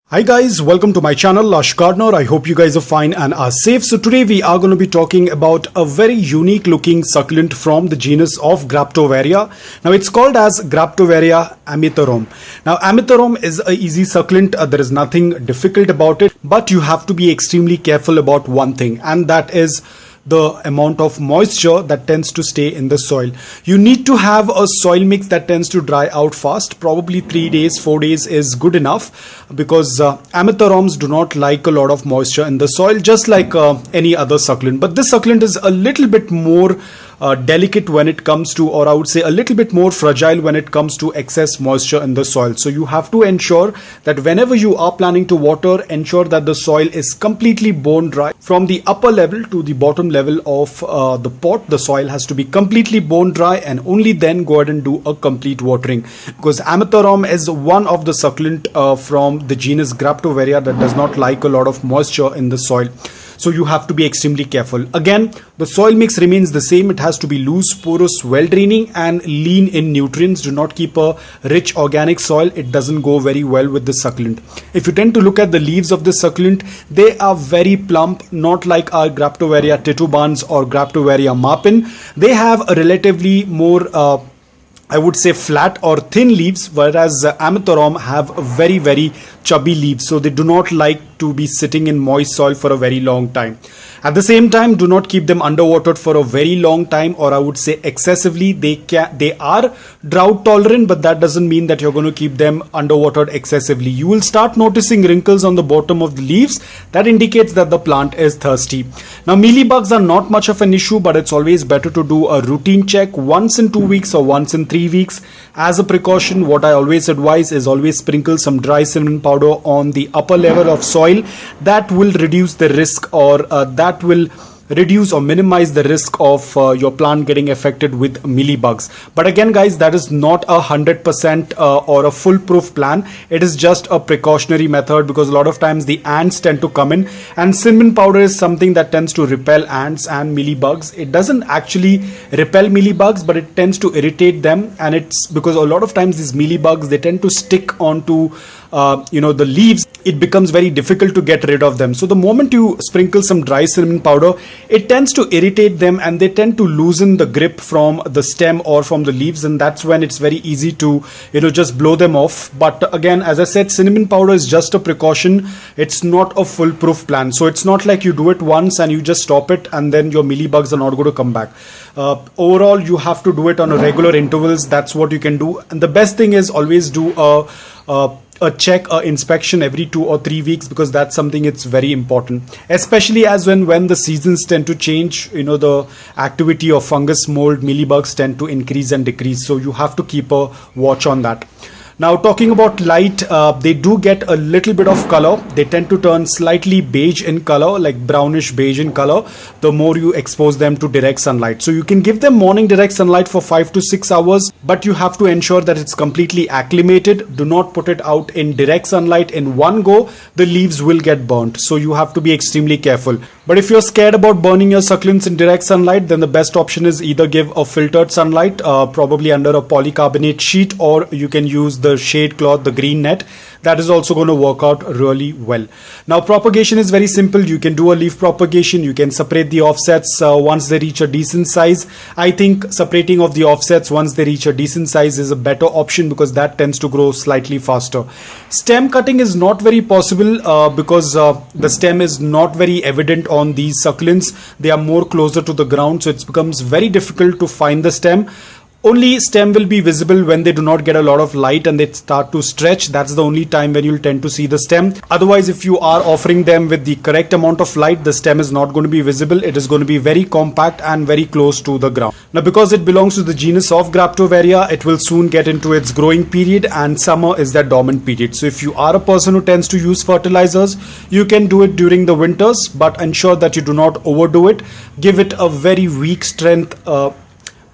Hi guys, welcome to my channel Lush Gardener. I hope you guys are fine and are safe. So today we are going to be talking about a very unique looking succulent from the genus of Xgraptoveria. Now it's called as Xgraptoveria Amethorum. Now Amethorum is an easy succulent. There is nothing difficult about it, but you have to be extremely careful about one thing, and that is the amount of moisture that tends to stay in the soil. You need to have a soil mix that tends to dry out fast. Probably 3 days, 4 days is good enough, because Ametherums do not like a lot of moisture in the soil, just like any other succulent. But this succulent is a little bit more delicate when it comes to, or I would say a little bit more fragile when it comes to excess moisture in the soil. So you have to ensure that whenever you are planning to water, ensure that the soil is completely bone dry. From the upper level to the bottom level of the pot, the soil has to be completely bone dry, and only then go ahead and do a complete watering, because Amethorum is one of the succulent from the genus Xgraptoveria that does not like a lot of moisture in the soil. So you have to be extremely careful. Again, the soil mix remains the same. It has to be loose, porous, well draining and lean in nutrients. Do not keep a rich organic soil. It doesn't go very well with this succulent. If you tend to look at the leaves of this succulent, they are very plump, not like our Xgraptoveria titubans or Xgraptoveria marpin. They have a relatively more I would say flat or thin leaves, whereas Amethorum have very chubby leaves, so they do not like to be sitting in moist soil for a very long time. At the same time, do not keep them underwatered for a very long time, or I would say excessively. They are drought tolerant, but that doesn't mean that you're going to keep them underwatered excessively. You will start noticing wrinkles on the bottom of the leaves. That indicates that the plant is thirsty. Now mealybugs are not much of an issue, but it's always better to do a routine check once in 2 weeks or once in 3 weeks. As a precaution, what I always advise is always sprinkle some dry cinnamon powder on the upper level of soil. That will reduce the risk, or that will reduce or minimize the risk of your plant getting affected with mealybugs. But again guys, that is not 100% or a foolproof plan. It is just a precautionary method, because a lot of times the ants tend to come in, and cinnamon powder is something that tends to repel ants and mealybugs. It doesn't actually repel mealybugs, but it tends to irritate them, and it's because a lot of times these mealybugs, they tend to stick onto the leaves. It becomes very difficult to get rid of them. So the moment you sprinkle some dry cinnamon powder, it tends to irritate them, and they tend to loosen the grip from the stem or from the leaves, and that's when it's very easy to just blow them off. But again, as I said, cinnamon powder is just a precaution. It's not a foolproof plan. So it's not like you do it once and you just stop it and then your mealybugs are not going to come back. Overall, you have to do it on a regular intervals. That's what you can do. And the best thing is always do a check, inspection every 2 or 3 weeks, because that's something it's very important, especially as when the seasons tend to change. The activity of fungus, mold, mealybugs tend to increase and decrease, so you have to keep a watch on that. Now talking about light, they do get a little bit of color. They tend to turn slightly beige in color, like brownish beige in color, the more you expose them to direct sunlight. So you can give them morning direct sunlight for 5 to 6 hours, but you have to ensure that it's completely acclimated. Do not put it out in direct sunlight in one go. The leaves will get burnt, so you have to be extremely careful. But if you're scared about burning your succulents in direct sunlight, then the best option is either give a filtered sunlight, probably under a polycarbonate sheet, or you can use the shade cloth, the green net. That is also going to work out really well. Now propagation is very simple. You can do a leaf propagation. You can separate the offsets once they reach a decent size. I think separating of the offsets once they reach a decent size is a better option, because that tends to grow slightly faster. Stem cutting is not very possible because the stem is not very evident on these succulents. They are more closer to the ground, so it becomes very difficult to find the stem. Only stem will be visible when they do not get a lot of light and they start to stretch. That's the only time when you'll tend to see the stem. Otherwise, if you are offering them with the correct amount of light, the stem is not going to be visible. It is going to be very compact and very close to the ground. Now, because it belongs to the genus of Xgraptoveria, it will soon get into its growing period, and summer is that dormant period. So if you are a person who tends to use fertilizers, you can do it during the winters, but ensure that you do not overdo it. Give it a very weak strength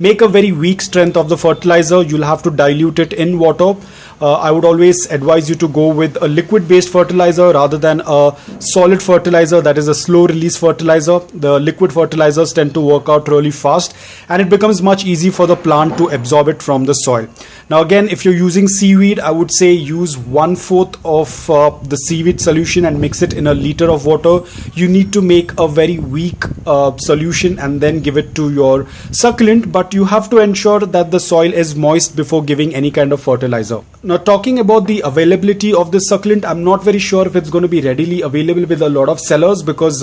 make a very weak strength of the fertilizer, you'll have to dilute it in water. I would always advise you to go with a liquid based fertilizer rather than a solid fertilizer, that is a slow release fertilizer. The liquid fertilizers tend to work out really fast and it becomes much easy for the plant to absorb it from the soil. Now again, if you're using seaweed, I would say use 1/4 of the seaweed solution and mix it in a liter of water. You need to make a very weak solution and then give it to your succulent, but you have to ensure that the soil is moist before giving any kind of fertilizer. Now talking about the availability of this succulent, I'm not very sure if it's going to be readily available with a lot of sellers, because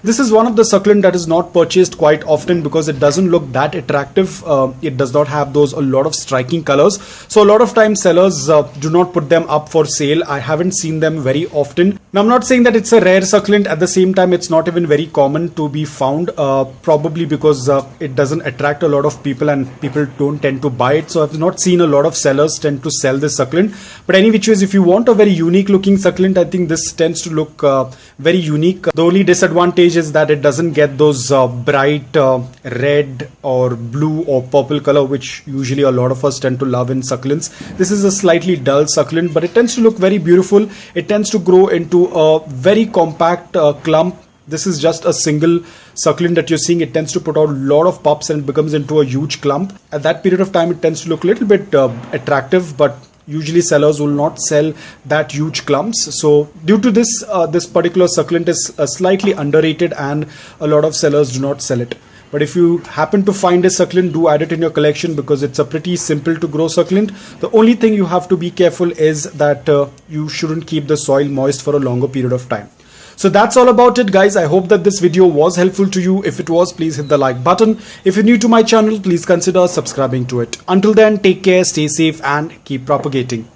this is one of the succulent that is not purchased quite often because it doesn't look that attractive. It does not have those a lot of striking colors. So a lot of times sellers do not put them up for sale. I haven't seen them very often. Now I'm not saying that it's a rare succulent. At the same time, it's not even very common to be found, probably because it doesn't attract a lot of people and people don't tend to buy it. So I've not seen a lot of sellers tend to sell this succulent. But any which ways, if you want a very unique looking succulent, I think this tends to look very unique. The only disadvantage is that it doesn't get those bright red or blue or purple color, which usually a lot of us tend to love in succulents. This is a slightly dull succulent, but it tends to look very beautiful. It tends to grow into a very compact clump. This is just a single succulent that you're seeing. It tends to put out a lot of pups and it becomes into a huge clump. At that period of time, it tends to look a little bit attractive, but usually sellers will not sell that huge clumps. So due to this, this particular succulent is slightly underrated and a lot of sellers do not sell it. But if you happen to find a succulent, do add it in your collection because it's a pretty simple to grow succulent. The only thing you have to be careful is that you shouldn't keep the soil moist for a longer period of time. So that's all about it, guys. I hope that this video was helpful to you. If it was, please hit the like button. If you're new to my channel, please consider subscribing to it. Until then, take care, stay safe and keep propagating.